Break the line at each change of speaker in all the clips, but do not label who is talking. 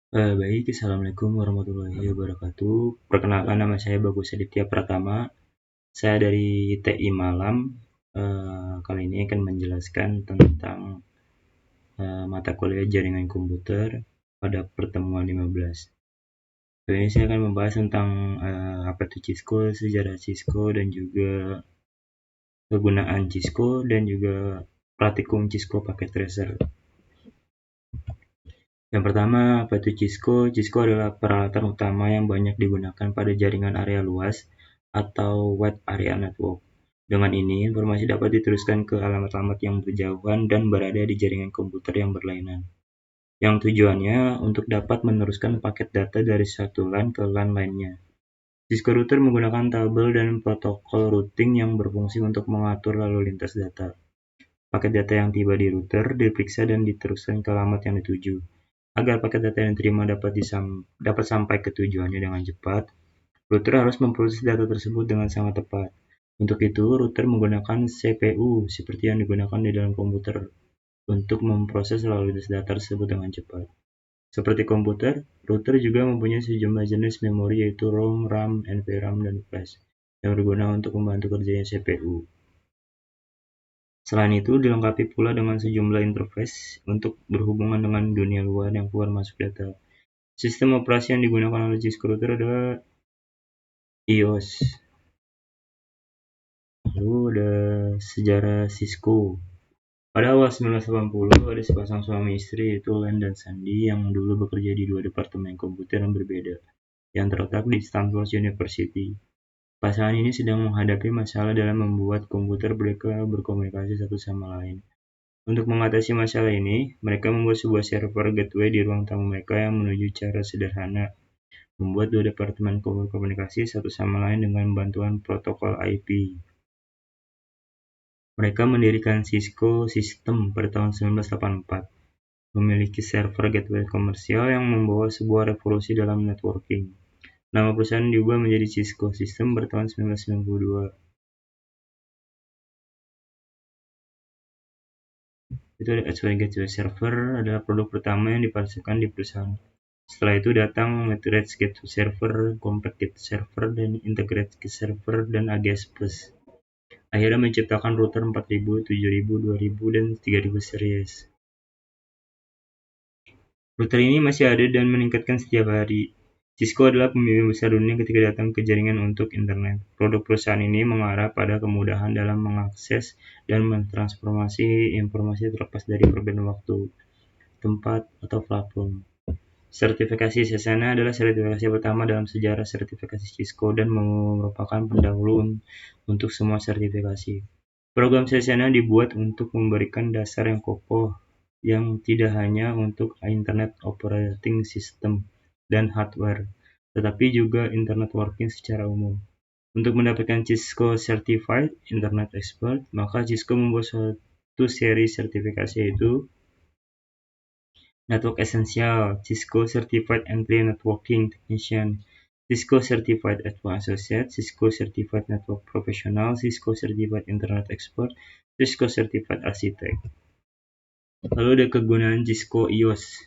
Baik, Assalamualaikum warahmatullahi wabarakatuh. Perkenalkan, nama saya Bagus Aditya Pratama. Saya dari TI Malam. Kali ini akan menjelaskan tentang mata kuliah jaringan komputer pada pertemuan 15. Kali ini saya akan membahas tentang apa itu Cisco, sejarah Cisco, dan juga kegunaan Cisco, dan juga praktikum Cisco paket tracer. Yang pertama, apa itu Cisco? Cisco adalah peralatan utama yang banyak digunakan pada jaringan area luas atau Wide Area Network. Dengan ini, informasi dapat diteruskan ke alamat-alamat yang berjauhan dan berada di jaringan komputer yang berlainan. Yang tujuannya untuk dapat meneruskan paket data dari satu LAN ke LAN lainnya. Cisco router menggunakan tabel dan protokol routing yang berfungsi untuk mengatur lalu lintas data. Paket data yang tiba di router diperiksa dan diteruskan ke alamat yang dituju. Agar paket data yang diterima dapat sampai ke tujuannya dengan cepat, router harus memproses data tersebut dengan sangat tepat. Untuk itu, router menggunakan CPU seperti yang digunakan di dalam komputer untuk memproses lalu lintas data tersebut dengan cepat. Seperti komputer, router juga mempunyai sejumlah jenis memori yaitu ROM, RAM, NVRAM, dan flash yang berguna untuk membantu kerjanya CPU. Selain itu, dilengkapi pula dengan sejumlah interface untuk berhubungan dengan dunia luar yang keluar masuk data. Sistem operasi yang digunakan oleh Cisco router adalah iOS. Lalu ada sejarah Cisco. Pada awal 1980, ada sepasang suami istri yaitu Len dan Sandy yang dulu bekerja di dua departemen komputer yang berbeda yang terletak di Stanford University. Pasangan ini sedang menghadapi masalah dalam membuat komputer mereka berkomunikasi satu sama lain. Untuk mengatasi masalah ini, mereka membuat sebuah server gateway di ruang tamu mereka yang menuju cara sederhana membuat dua departemen berkomunikasi satu sama lain dengan bantuan protokol IP. Mereka mendirikan Cisco System pada tahun 1984, memiliki server gateway komersial yang membawa sebuah revolusi dalam networking. Nama perusahaan diubah menjadi Cisco System pada tahun 1992. Itu ada Gateway Server adalah produk pertama yang dipasarkan di perusahaan. Setelah itu datang Matrix Gateway Server, Compact Gateway Server, dan Integrated Gateway Server, dan AGS Plus. Akhirnya menciptakan router 4000, 7000, 2000, dan 3000 series. Router ini masih ada dan meningkatkan setiap hari. Cisco adalah pemimpin besar dunia ketika datang ke jaringan untuk internet. Produk perusahaan ini mengarah pada kemudahan dalam mengakses dan mentransformasi informasi terlepas dari perbedaan waktu, tempat, atau platform. Sertifikasi Cesena adalah sertifikasi pertama dalam sejarah sertifikasi Cisco dan merupakan pendahulu untuk semua sertifikasi. Program Cesena dibuat untuk memberikan dasar yang kokoh yang tidak hanya untuk Internet Operating System dan hardware, tetapi juga Internet Working secara umum. Untuk mendapatkan Cisco Certified Internet Expert, maka Cisco membuat suatu seri sertifikasi yaitu Network Essential, Cisco Certified Entry Networking Technician, Cisco Certified Advanced Associate, Cisco Certified Network Professional, Cisco Certified Internet Expert, Cisco Certified Architect. Lalu ada kegunaan Cisco iOS.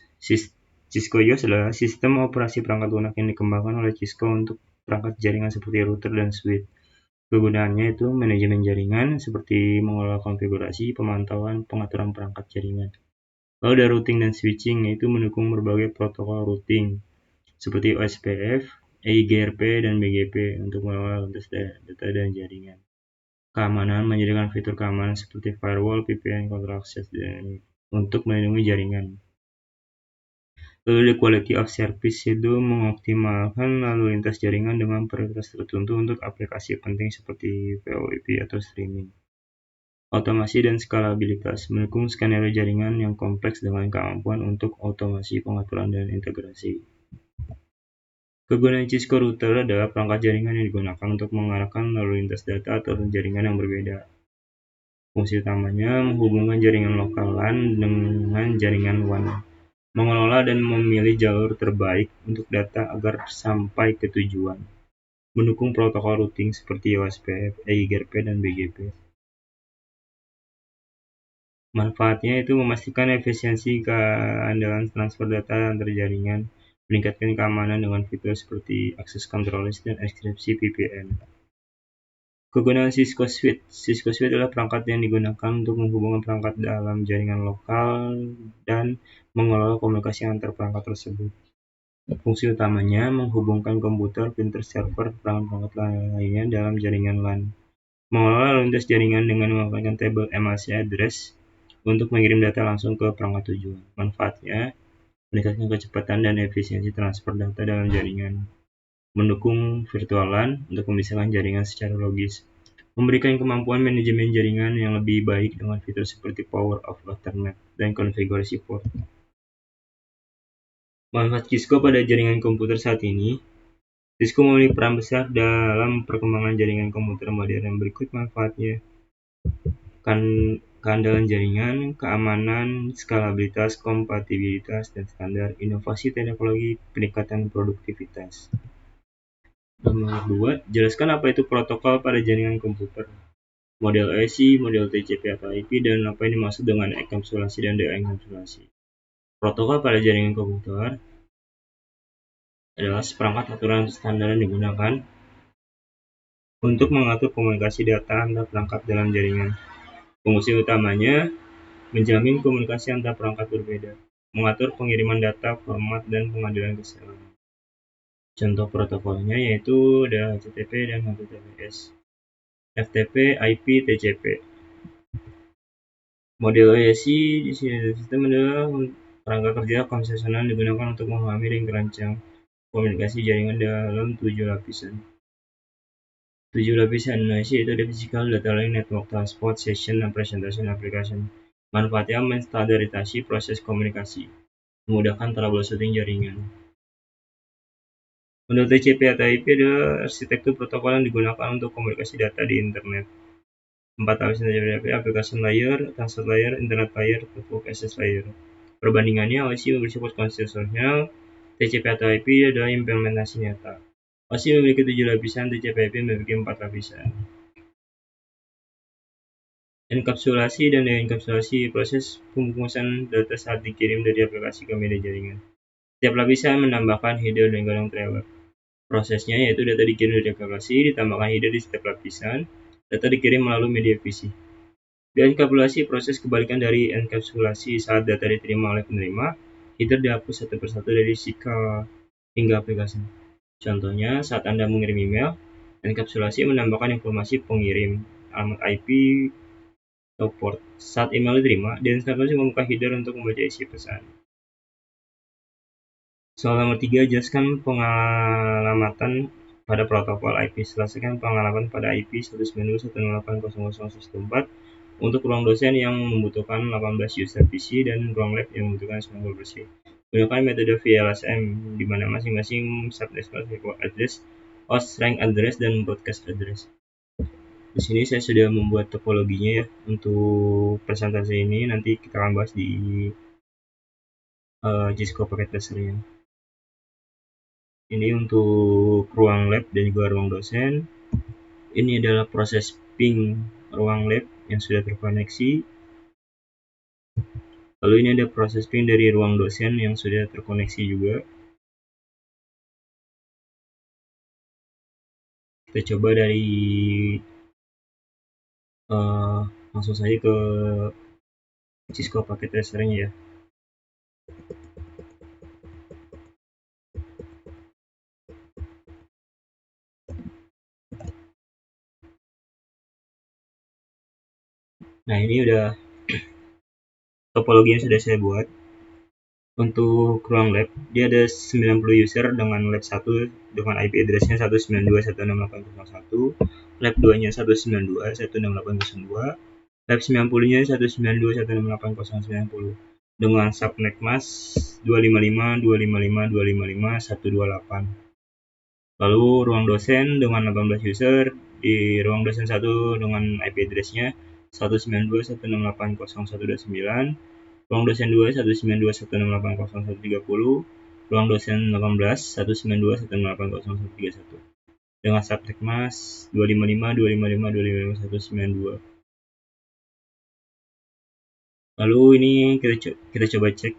Cisco iOS adalah sistem operasi perangkat lunak yang dikembangkan oleh Cisco untuk perangkat jaringan seperti router dan switch. Kegunaannya itu manajemen jaringan seperti mengelola konfigurasi, pemantauan, pengaturan perangkat jaringan. Lalu ada routing dan switching, yaitu mendukung berbagai protokol routing seperti OSPF, EIGRP, dan BGP untuk mengelola lintas data dan jaringan. Keamanan menyediakan fitur keamanan seperti firewall, VPN, control access, dan untuk melindungi jaringan. Lalu the quality of service itu mengoptimalkan lalu lintas jaringan dengan prioritas tertentu untuk aplikasi penting seperti VoIP atau streaming. Otomasi dan skalabilitas mendukung skenario jaringan yang kompleks dengan kemampuan untuk otomasi pengaturan dan integrasi. Kegunaan Cisco router adalah perangkat jaringan yang digunakan untuk mengarahkan lalu lintas data atau jaringan yang berbeda. Fungsi utamanya menghubungkan jaringan lokal LAN dengan jaringan WAN, mengelola dan memilih jalur terbaik untuk data agar sampai ke tujuan, mendukung protokol routing seperti OSPF, EIGRP, dan BGP. Manfaatnya itu memastikan efisiensi keandalan transfer data antar jaringan, meningkatkan keamanan dengan fitur seperti access control list dan enkripsi VPN. Kegunaan Cisco Switch. Cisco Switch adalah perangkat yang digunakan untuk menghubungkan perangkat dalam jaringan lokal dan mengelola komunikasi antar perangkat tersebut. Fungsi utamanya menghubungkan komputer, printer, server, perangkat lainnya dalam jaringan LAN. Mengelola lintas jaringan dengan memanfaatkan tabel MAC address untuk mengirim data langsung ke perangkat tujuan. Manfaatnya meningkatkan kecepatan dan efisiensi transfer data dalam jaringan. Mendukung virtual LAN untuk memisahkan jaringan secara logis, memberikan kemampuan manajemen jaringan yang lebih baik dengan fitur seperti Power of Ethernet dan konfigurasi port. Manfaat Cisco pada jaringan komputer saat ini. Cisco memiliki peran besar dalam perkembangan jaringan komputer modern. Berikut manfaatnya: keandalan jaringan, keamanan, skalabilitas, kompatibilitas, dan standar, inovasi teknologi, peningkatan produktivitas. Nomor 2, jelaskan apa itu protokol pada jaringan komputer. Model IC, model TCP atau IP, dan apa yang dimaksud dengan enkapsulasi dan de-enkapsulasi. Protokol pada jaringan komputer adalah seperangkat aturan standar yang digunakan untuk mengatur komunikasi data antar perangkat dalam jaringan. Fungsi utamanya menjamin komunikasi antar perangkat berbeda, mengatur pengiriman data, format, dan pengadilan kesalahan. Contoh protokolnya yaitu ada HTTP dan HTTPS, FTP, IP, TCP. Model IC di sini sistem adalah kerangka kerja konvensional digunakan untuk memahami dan merancang komunikasi jaringan dalam 7 lapisan. 7 lapisan IC itu ada physical, data link, network, transport, session, dan presentation application. Manfaatnya menstandarisasi proses komunikasi, memudahkan troubleshooting jaringan. Model TCP atau IP adalah arsitektur protokol yang digunakan untuk komunikasi data di internet. 4 lapisan TCP, application layer, transport layer, internet layer, network access layer. Perbandingannya, OSI bersifat konstitusional, TCP atau IP adalah implementasi nyata. OSI memiliki 7 lapisan, TCP/IP memiliki 4 lapisan. Enkapsulasi dan de-enkapsulasi, proses pembungkusan data saat dikirim dari aplikasi ke media jaringan. Setiap lapisan menambahkan header dan gadang trailer. Prosesnya yaitu data dikirim dari aplikasi, ditambahkan header di setiap lapisan, data dikirim melalui media fisik. De-enkapsulasi, proses kebalikan dari enkapsulasi. Saat data diterima oleh penerima, header dihapus satu persatu dari SICA hingga aplikasi. Contohnya, saat Anda mengirim email, enkapsulasi menambahkan informasi pengirim, alamat IP, atau port. Saat email diterima, de-enkapsulasi membuka header untuk membaca isi pesan. Soal nomor 3, jelaskan pengalamatan pada protokol IP. Selesaikan pengalaman pada IP 192.168.0.1.4 untuk ruang dosen yang membutuhkan 18 user PC dan ruang lab yang membutuhkan 90 PC. Gunakan metode VLSM di mana masing-masing subnetwork network address, host rank address, dan broadcast address. Di sini saya sudah membuat topologinya ya untuk presentasi ini. Nanti kita akan bahas di Cisco Packet Tracer-nya. Ini untuk ruang lab dan juga ruang dosen. Ini adalah proses ping ruang lab yang sudah terkoneksi. Lalu ini ada proses ping dari ruang dosen yang sudah terkoneksi juga. Kita coba dari langsung saja ke Cisco Packet Tracer-nya ya. Nah, ini udah topologi yang sudah saya buat. Untuk ruang lab, dia ada 90 user dengan lab 1 dengan IP address-nya 192.168.0.1, lab 2-nya 192.168.0.2, lab 90-nya 192.168.0.90 dengan subnet mask 255.255.255.128. Lalu ruang dosen dengan 18 user, di ruang dosen 1 dengan IP address-nya 192.168.0.129, ruang dosen 2 192.168.0.130, ruang dosen 18 192.168.0.131 dengan subnet mask 255.255.255.192. Lalu ini kita coba cek